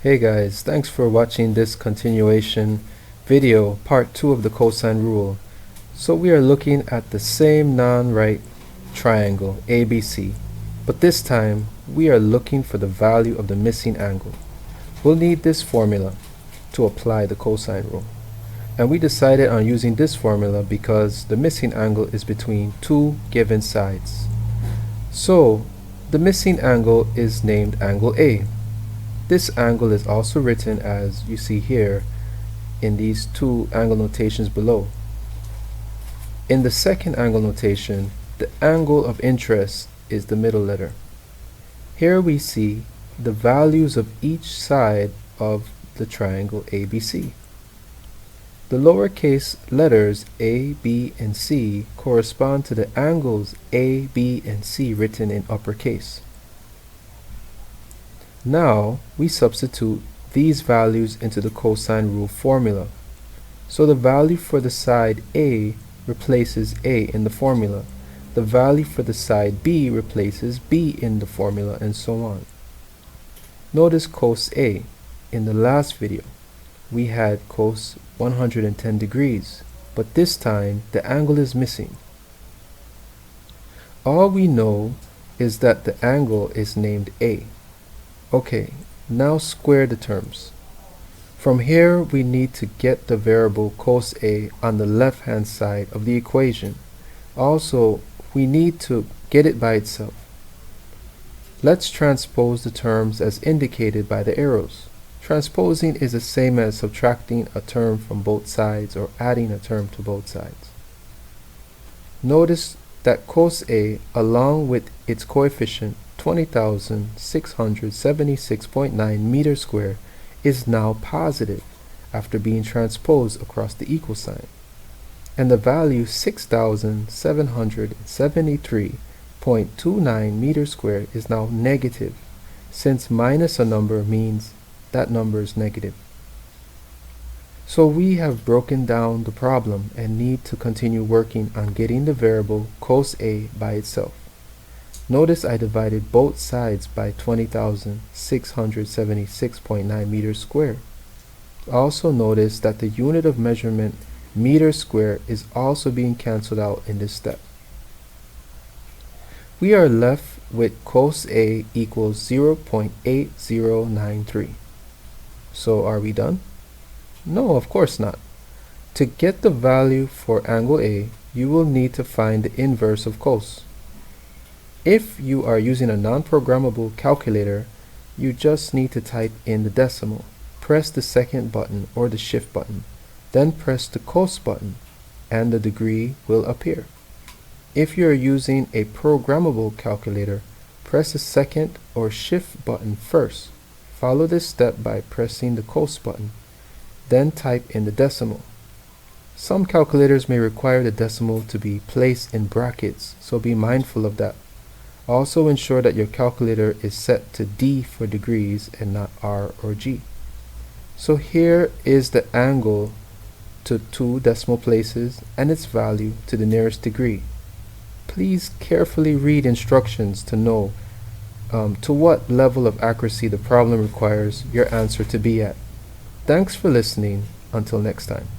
Hey guys, thanks for watching this continuation video, part 2 of the cosine rule. So we are looking at the same non-right triangle, ABC, but this time we are looking for the value of the missing angle. We'll need this formula to apply the cosine rule. And we decided on using this formula because the missing angle is between two given sides. So the missing angle is named angle A. This angle is also written as you see here in these two angle notations below. In the second angle notation, the angle of interest is the middle letter. Here we see the values of each side of the triangle ABC. The lowercase letters A, B, and C correspond to the angles A, B, and C written in uppercase. Now we substitute these values into the cosine rule formula. So the value for the side A replaces A in the formula. The value for the side B replaces B in the formula, and so on. Notice cos A. In the last video we had cos 110 degrees, but this time the angle is missing. All we know is that the angle is named A. Okay, now square the terms. From here we need to get the variable cos A on the left hand side of the equation. Also, we need to get it by itself. Let's transpose the terms as indicated by the arrows. Transposing is the same as subtracting a term from both sides or adding a term to both sides. Notice that cos A, along with its coefficient 20,676.9 meters squared, is now positive after being transposed across the equal sign, and the value 6,773.29 meters squared is now negative, since minus a number means that number is negative. So we have broken down the problem and need to continue working on getting the variable cos A by itself. Notice I divided both sides by 20,676.9 meters squared. Also notice that the unit of measurement meters squared is also being cancelled out in this step. We are left with cos A equals 0.8093. So are we done? No, of course not. To get the value for angle A, you will need to find the inverse of cos. If you are using a non-programmable calculator, you just need to type in the decimal, press the second button or the shift button, then press the cos button, and the degree will appear. If you are using a programmable calculator, press the second or shift button first. Follow this step by pressing the cos button, then type in the decimal. Some calculators may require the decimal to be placed in brackets, so be mindful of that. Also ensure that your calculator is set to D for degrees and not R or G. So here is the angle to two decimal places and its value to the nearest degree. Please carefully read instructions to know to what level of accuracy the problem requires your answer to be at. Thanks for listening. Until next time.